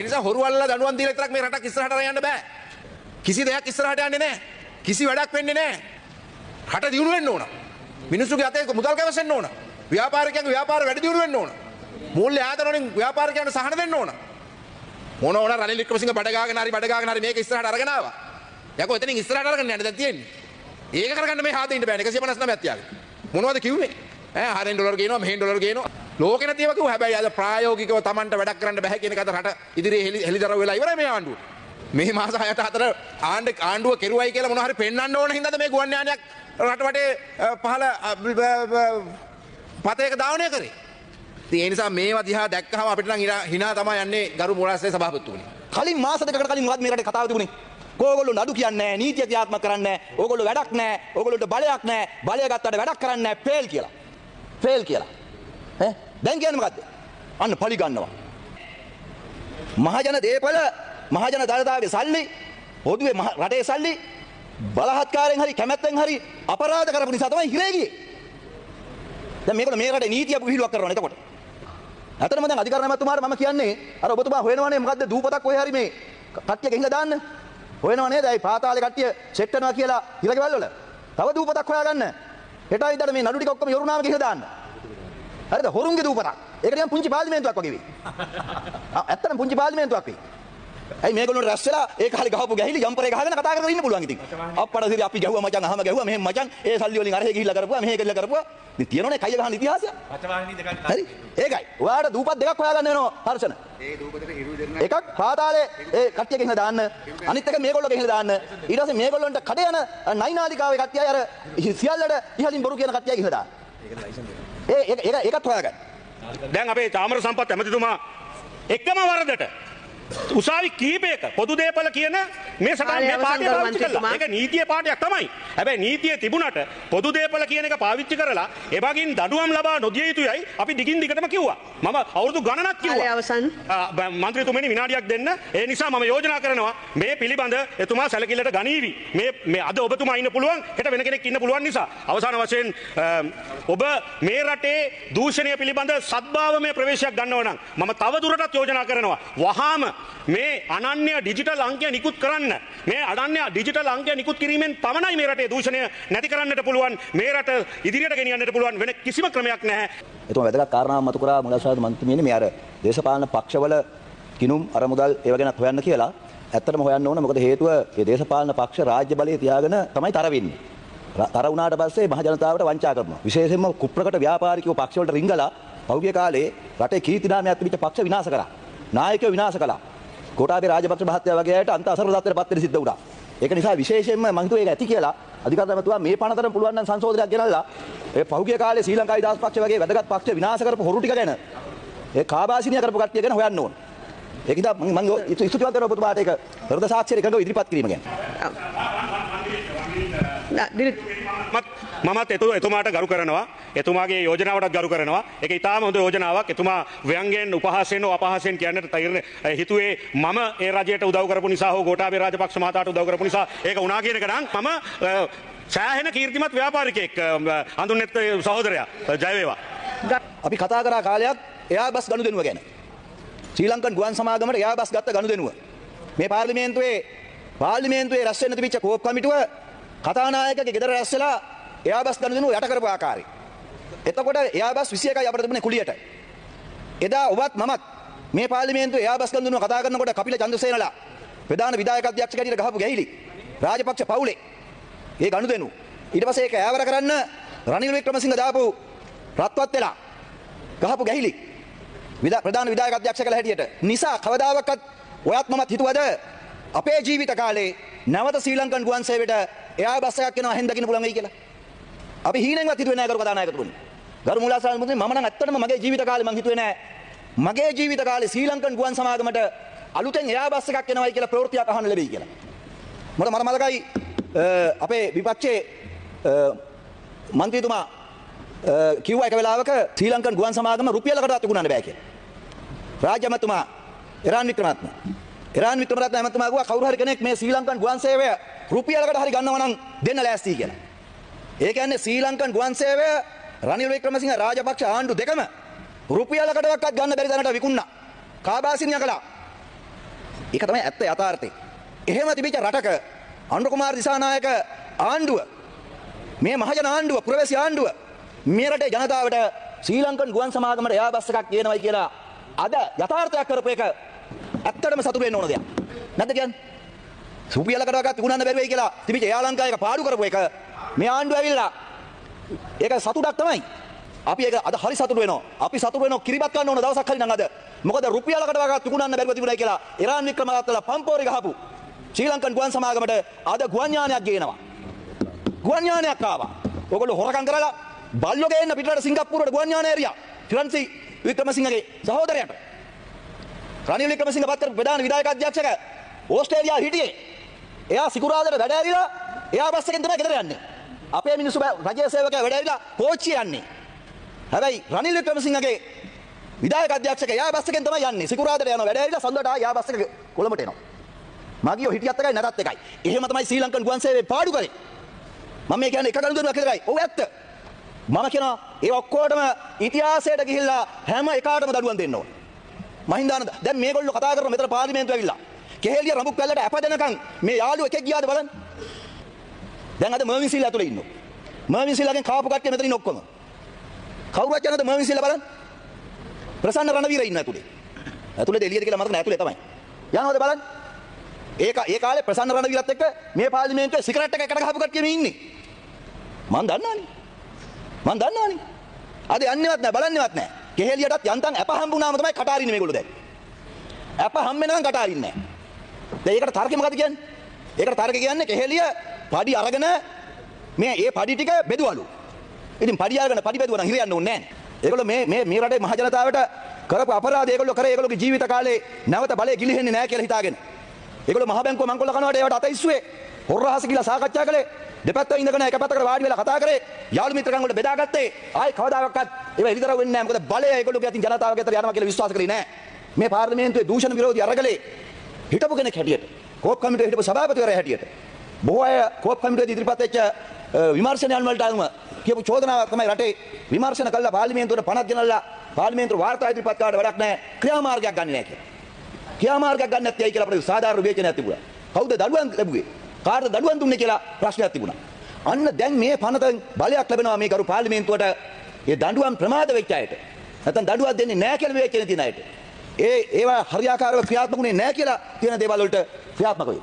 ඒ නිසා හොරු අල්ලලා දඬුවම් දීලා විතරක් මේ රටක් ඉස්සරහට යන්න බෑ. කිසි දෙයක් ඉස්සරහට යන්නේ නැහැ. කිසි වැඩක් වෙන්නේ නැහැ. රට දියුණු වෙන්න ඕන. මිනිස්සුගේ අතේ මුදල් කැවසෙන්න ඕන. ව්‍යාපාරිකයන්ගේ ව්‍යාපාර වැඩි දියුණු වෙන්න ඕන. මූල්‍ය ආයතන වලින් ව්‍යාපාරිකයන්ට සහන දෙන්න ඕන. මොන රනිල් වික්‍රමසිංහ බඩ ගාගෙන හරි මේක ඉස්සරහට අරගෙන ආවා. යකෝ එතනින් ඉස්සරහට අරගෙන යන්න දැන් තියෙන්නේ. ඒක කරගන්න මේ හාතේ ඉන්න බෑනේ 159ක් තියාගෙන. මොනවද කිව්වේ? හරෙන් ඩොලර් ගේනවා මෙහෙන් ඩොලර් ගේනවා. ලෝකේ නැතිව කිව්වා. හැබැයි අද ප්‍රායෝගිකව Tamanට වැඩක් කරන්න බෑ කියන එක අද රට ඉදිරියේ හෙලිදරව් වෙලා ඉවරයි මේ ආණ්ඩුව. මේ මාස 6ට 4 ආණ්ඩුව කෙරුවයි කියලා මොනවා හරි පෙන්වන්න ඕන හින්දාද මේ ගුවන් යානයක් රට වටේ පහළ පතේක දාවනය කරේ. ඉතින් ඒ නිසා මේවා දිහා දැක්කහම අපිට නම් hina තමයි යන්නේ ගරු මුලාස්සේ සභාපතිතුමනි. කලින් මාස දෙකකට කලින් මොකද මේ රටේ කතාව තිබුණේ? ඕගොල්ලෝ නඩු කියන්නේ නැහැ, නීතිය ක්‍රියාත්මක කරන්නේ නැහැ, ඕගොල්ලෝ වැඩක් නැහැ, ඕගොල්ලෝට බලයක් නැහැ, බලය ගත්තට වැඩක් කරන්නේ නැහැ, ෆේල් කියලා. ෆේල් කියලා. දැන් කියන්නේ මොකද්ද? අන්න පලි ගන්නවා. මහජන දේපල, මහජන දළදාගේ සල්ලි, පොදුවේ රටේ සල්ලි බලහත්කාරයෙන් හරි කැමැත්තෙන් හරි අපරාධ කරපු නිසා තමයි හිරේ ගියේ. දැන් මේකට මේ රටේ නීතිය විහිළුවක් කරනවා එතකොට. අතනම දැන් අධිකරණ මැතිතුමාට මම කියන්නේ අර ඔබතුමා හොයනවනේ මොකද්ද දූපතක් ඔය හරි මේ කට්ටිය ගිහිල්ලා දාන්න. හොයනව නේද? ඒ පාතාලේ කට්ටිය සෙට් වෙනවා කියලා හිරගෙවල් වල. තව දූපතක් හොයාගන්න. හෙට ඉදලා මේ නඩු ටික ඔක්කොම යොරුනාම ගිහිල්ලා දාන්න. හරිද? හොරුන්ගේ දූපතක්. ඒක නිකන් පුංචි පාර්ලිමේන්තුවක් වගේ වෙයි. ඇත්තටම පුංචි පාර්ලිමේන්තුවක් වෙයි. ඇයි මේගොල්ලෝ රැස් වෙලා ඒ කාලේ ගහපු ගැහිලි ජම්පරේ ගහගෙන කතා කරගෙන ඉන්න පුළුවන් ඉතින්. අප්පඩ සිරි අපි ගැහුවා මචං අහම ගැහුවා මෙහෙම මචං ඒ සල්ලි වලින් අරහෙ ගිහිල්ලා කරපුවා මෙහෙ ගිහිල්ලා කරපුවා. ඉතින් තියෙනවනේ කය ගහන ඉතිහාසය. පචවාහිනී දෙකක්. හරි. ඒකයි. ඔයාලට දූපත් දෙකක් හොයාගන්න වෙනවා හර්ෂණ. ඒ දූපතේ හිරු දෙන්න. එකක් පාතාලේ ඒ කට්ටිය ගිහිල්ලා දාන්න. අනිත් එක මේගොල්ලෝ ගිහිල්ලා දාන්න. ඊට පස්සේ මේගොල්ලන්ට කඩ යන නයිනාලිකාවේ කට්ටිය අර සියල්ලට ඉහලින් බොරු කියන කට්ටිය ගිහිල්ලා දාන්න. ඒකත් හොයාගන්න. දැන් අපේ චාමර සම්පත් ඇමතිතුමා එකම වරදට උසාවි කීපයක පොදු දේපල කියන මේ සටහන් මේ පාඩිය පාවිච්චි කළා. ඒක නීතිය පාඩයක් තමයි. හැබැයි නීතිය තිබුණට පොදු දේපල කියන එක පාවිච්චි කරලා එබගින් දඩුවම් ලබා නොදිය යුතුයයි අපි දිගින් දිගටම කිව්වා. මම අවුරුදු ගණනක් කිව්වා. මන්ත්‍රීතුමනි විනාඩියක් දෙන්න. ඒ නිසා මම යෝජනා කරනවා මේ පිළිබඳ එතුමා සැලකිල්ලට ගනීවි. මේ අද ඔබතුමා ඉන්න පුළුවන්, හෙට වෙන කෙනෙක් ඉන්න පුළුවන් නිසා. අවසාන වශයෙන් ඔබ මේ රටේ දූෂණය පිළිබඳ සද්භාවමය ප්‍රවේශයක් ගන්නව නම් මම තව දුරටත් යෝජනා කරනවා. වහාම මේ අනන්‍ය ඩිජිටල් අංකය නිකුත් කරන්න. මේ අනන්‍ය ඩිජිටල් අංකය නිකුත් කිරීමෙන් පමණයි මේ රටේ දූෂණය නැති කරන්නට පුළුවන්. මේ රට ඉදිරියට ගෙනියන්නට පුළුවන් වෙන කිසිම ක්‍රමයක් නැහැ. එතුමා වැදගත් කාරණාවක් මතු කරා මුලස්වාද මන්ත්‍රීතුමියනේ මේ අර දේශපාලන පක්ෂවල කිනුම් අරමුදල් ඒව ගැනත් හොයන්න කියලා. ඇත්තටම හොයන්න ඕන. මොකද හේතුව මේ දේශපාලන පක්ෂ රාජ්‍ය බලය තියාගෙන තමයි තර වෙන්නේ. තර වුණාට පස්සේ මහ ජනතාවට වංචා කරනවා. විශේෂයෙන්ම කුප්‍රකට ව්‍යාපාරිකව පක්ෂ වලට රිංගලා පහුගිය කාලේ රටේ කීර්තිනාමයක් තිබිච්ච පක්ෂ විනාශ කරා. නායකයෝ විනාශ කළා. කොටාබේ රාජපක්ෂ මහත්තයා වගේ අයට අන්ත අසරදත්වයට පත් වෙන්න සිද්ධ වුණා. ඒක නිසා විශේෂයෙන්ම මම හිතුවා ඒක ඇති කියලා අධිකරණ මැතිතුමා මේ පනතරම් පුළුවන් නම් සංශෝධනයක් ගෙනල්ලා ඒ පහුගිය කාලේ ශ්‍රී ලංකා විදාස් පක්ෂ වගේ වැදගත් පක්ෂ විනාශ කරපු හොරු ටික ගැන ඒ කාබාසිනිය කරපු කට්ටිය ගැන හොයන්න ඕන. ඒක ඉතින් මම ස්තුතිවන්ත වෙනවා ඔබතුමාට ඒක හෘද සාක්ෂිය එකඟව ඉදිරිපත් කිරීම ගැන. මමත් එතුමාට ගරු කරනවා. එතුමාගේ යෝජනාවටත් ගරු කරනවා. ඒක ඉතාම හොඳ යෝජනාවක්. එතුමා ව්‍යංගයෙන් උපහාසයෙන් අපහාසයෙන් කියන්නට තීරණය හිතුවේ මම ඒ රජයට උදව් කරපු නිසා හෝ ගෝඨාභය රාජපක්ෂ මහතාට උදව් කරපු නිසා ඒක වුණා කියන එක නම් මම සෑහෙන කීර්තිමත් ව්‍යාපාරිකයෙක් හඳුන්නෙත් සහෝදරයා ජය වේවා. අපි කතා කරා කාලයක් එයාබස් ගනුදෙනුව ගැන. ශ්‍රී ලංකන් ගුවන් සමාගමට එයාබස් ගත්ත ගනුදෙනුව. මේ පාර්ලිමේන්තුවේ රැස් වෙන්න තිබිච්ච කෝප් කමිටුව කතානායකගේ ගෙදර රැස් වෙලා එයාබස් ගනුදෙනුව යට කරපු ආකාරය. එතකොට එයාබස් 21යි අපිට තිබුණේ කුලියට. එදා ඔබත් මමත් මේ පාර්ලිමේන්තුවේ එයාබස් ගනුදෙනුව කතා කරනකොට කපිල චන්ද්‍රසේනලා ප්‍රධාන විධායක අධ්‍යක්ෂ කැටියට ගහපු ගැහිලි රාජපක්ෂ පවුලේ ඒ ගනුදෙනුව. ඊට පස්සේ ඒක ඈවර කරන්න රනිල් වික්‍රමසිංහ දාපු රත්වත් වෙලා ගහපු ගැහිලි ප්‍රධාන විධායක අධ්‍යක්ෂ කළ හැටියට නිසා කවදාවත් ඔයත් මමත් හිතුවද අපේ ජීවිත කාලේ නැවත ශ්‍රී ලංකන් ගුවන් සේවයට එයාබස් එකක් එනවා හෙන් දකින්න පුළුවන් වෙයි කියලා. අපි හීනෙන්වත් හිතුවේ නැහැ කරු කතානායකතුමනි. ගරු මුලාසාල් මුතුනි මම නම් ඇත්තටම මගේ ජීවිත කාලේ මං හිතුවේ නැහැ. මගේ ජීවිත කාලේ ශ්‍රී ලංකන් ගුවන් සමාගමට අලුතෙන් එයාබස් එකක් එනවයි කියලා ප්‍රවෘත්තියක් අහන්න ලැබෙයි කියලා. මට මතකයි අපේ විපක්ෂයේ මන්ත්‍රීතුමා කිව්වා එක වෙලාවක ශ්‍රී ලංකන් ගුවන් සමාගම රුපියලකටවත් විකුණන්න බෑ කියලා. රාජ්‍ය අමාත්‍යතුමා එරාන් වික්‍රමරත්න ඇමතුමා කිව්වා කවුරු හරි කෙනෙක් මේ ශ්‍රී ලංකන් ගුවන් සේවය රුපියලකට හරි ගන්නවා නම් දෙන්න ලෑස්තියි කියලා. ඒ කියන්නේ ශ්‍රී ලංකන් ගුවන් සේවය රනිල් වික්‍රමසිංහ රාජපක්ෂ ආණ්ඩු දෙකම රුපියලකටවත් ගන්න බැරි දැනට විකුණා. කාබාසිනිය කළා. ඒක තමයි ඇත්ත යථාර්ථය. එහෙම තිබිච්ච රටක අනුර කුමාර දිසානායක ආණ්ඩුව මේ මහජන ආණ්ඩුව පුරවැසි ආණ්ඩුව මේ රටේ ජනතාවට ශ්‍රී ලංකන් ගුවන් සමාගමට එයා බස් එකක් කියනවායි කියලා අද යථාර්ථයක් කරපු එක ඇත්තටම සතුටු වෙන්න ඕන දෙයක්. නැද්ද කියන්නේ? සුපියලකට වගත් විකුණන්න බැරි වෙයි කියලා තිබිච්ච එයා ලංකාවේ පාඩු කරපු එක මේ ආණ්ඩුව ඇවිල්ලා ඒක සතුටක් තමයි. අපි ඒක අද හරි සතුටු වෙනවා. අපි සතුටු වෙනවා කිරිබත් ගන්න ඕන දවසක් හරි නම් අද. මොකද රුපියලකට වගත් විකුණන්න බැරිව තිබුණයි කියලා ඉරාන් වික්‍රමරත්නලා පම්පෝරි ගහපු ශ්‍රී ලංකන් ගුවන් සමාගමට අද ගුවන් යානයක් ගේනවා. ගුවන් යානයක් ආවා. ඔයගොල්ලෝ හොරකම් කරලා බල්ලෝ ගේන්න පිටරට සිංගප්පූරුවට ගුවන් යානය ඇරියා. ත්‍රිරන්සි වික්‍රමසිංහගේ සහෝදරයාට. රනිල් වික්‍රමසිංහ පත්තර ප්‍රධාන විධායක අධ්‍යක්ෂක ඕස්ට්‍රේලියාව හිටියේ. එයා සිකුරාදට වැඩ ඇරිලා එයා බස් එකෙන් තමයි ගෙදර යන්නේ. අපේ මිනිස්සු රජයේ සේවකයා වැඩ ඇරිලා කෝච්චිය යන්නේ. හැබැයි රනිල් වික්‍රමසිංහගේ විධායක අධ්‍යක්ෂක එයා බස් එකෙන් තමයි යන්නේ. සිකුරාදට යනවා වැඩ ඇරිලා සඳුදාට ආ බස් එක කොළඹට එනවා. මගියෝ හිටියත් එකයි නැතත් එකයි. එහෙම තමයි ශ්‍රී ලංකන් ගුවන් සේවයේ පාඩු කරේ. මම මේ කියන්නේ එක ගනුදෙනුවක් විතරයි. ඔව් ඇත්ත. මම කියනවා ඒ ඔක්කොටම ඉතිහාසයට ගිහිල්ලා හැම එකාටම දඩුවම් දෙන්න ඕන. මහින්දානන්ද දැන් මේගොල්ලෝ කතා කරන මෙතන පාර්ලිමේන්තුව ඇවිල්ලා කෙහෙලිය රඹුක් වැල්ලට අපදෙනකන් මේ යාළුව එකෙක් ගියාද බලන්න. දැන් අද මර්වින් ඇතුලේ ඉන්නවා. මර්වින් සිල්ලාගෙන් කාපු කට්ටිය මෙතන ඉන්න ඔක්කොම. කවුරුවත් යනවද මර්වින් සිල්ලා බලන්න? ප්‍රසන්න රණවීර ඉන්න ඇතුලේ. ඇතුලේද එළියද කියලා මතක නැහැ. ඇතුලේ තමයි. යනවද බලන්න? ඒ කාලේ ප්‍රසන්න රණවීරත් එක්ක මේ පාර්ලිමේන්තුවේ සිගරට් එක එකට ගහපු කට්ටිය මේ ඉන්නේ. මං දන්නවනේ. අද යන්නේවත් නැහැ බලන්නේවත් නැහැ. කෙහෙලියටත් යන්තම් අප හම්බුනාම තමයි කටාරින්නේ මේගොල්ලෝ දැන්. අප හම්බෙනකන් කටාරින්නේ නැහැ. දැන් ඒකට තර්කෙ මොකද කියන්නේ? ඒකට තර්කෙ කියන්නේ කෙහෙලිය පඩි අරගෙන මේ ඒ පඩි ටික බෙදුවලු. ඉතින් පඩි අරගෙන පඩි බෙදුවා නම් හිර යන්න ඕනේ නැහැ. ඒගොල්ලෝ මේ රටේ මහ ජනතාවට කරපු අපරාධය ඒගොල්ලෝ කරේ ඒගොල්ලෝගේ ජීවිත කාලේ නැවත බලය ගිලිහෙන්නේ නැහැ කියලා හිතාගෙන. ඒගොල්ලෝ මහ බැංකුව මංකොල්ල කනවාට ඒවට අත ඉස්සුවේ. හොරහස කියලා සාකච්ඡා කළේ. දෙපැත්ත ඉඳගෙන එක පැත්තකට වාඩි වෙලා කතා කරේ. යාළු මිත්‍රකම් වල බෙදාගත්තේ. ආයි කවදාකවත් ඒවා එලිතරව වෙන්නේ නැහැ. මොකද බලය ඒගොල්ලෝගේ අතින් ජනතාවගේ අතට යනවා කියලා විශ්වාස කරේ නැහැ. මේ පාර්ලිමේන්තුවේ දූෂණ විරෝධී අරගලේ හිටපු කෙනෙක් හැටියට කෝප් කමිටුවේ හිටපු සභාපතිවරයා හැටියට බොහෝ අය කෝප් කමිටුවේ ඉදිරිපත් වෙච්ච විමර්ශනයන් වලට අනුව කියපු චෝදනාවක් තමයි රටේ විමර්ශන කළා පාර්ලිමේන්තුවට පනත් ගෙනල්ලා පාර්ලිමේන්තුව වාර්තා ඉදිරිපත් කරාට වැඩක් නැහැ. ක්‍රියාමාර්ගයක් ගන්නේ නැහැ කියලා. ක්‍රියාමාර්ගයක් ගන්න නැත්තේ කියලා අපිට සාධාරණ විවේචනයක් තිබුණා. කවුද දඩුවම් ලැබුවේ? කාටද දඩුවම් දුන්නේ කියලා ප්‍රශ්නයක් තිබුණා. අන්න දැන් මේ පනතෙන් බලයක් ලැබෙනවා මේ ගරු පාර්ලිමේන්තුවට ඒ දඬුවම් ප්‍රමාද වෙච්ච අයට. නැත්නම් දඬුවම් දෙන්නේ නැහැ කියලා විවේචන තියෙන අයට. ඒවා හරියාකාරව ක්‍රියාත්මක වුණේ නැහැ කියලා තියෙන දේවල් වලට ක්‍රියාත්මක වෙයි.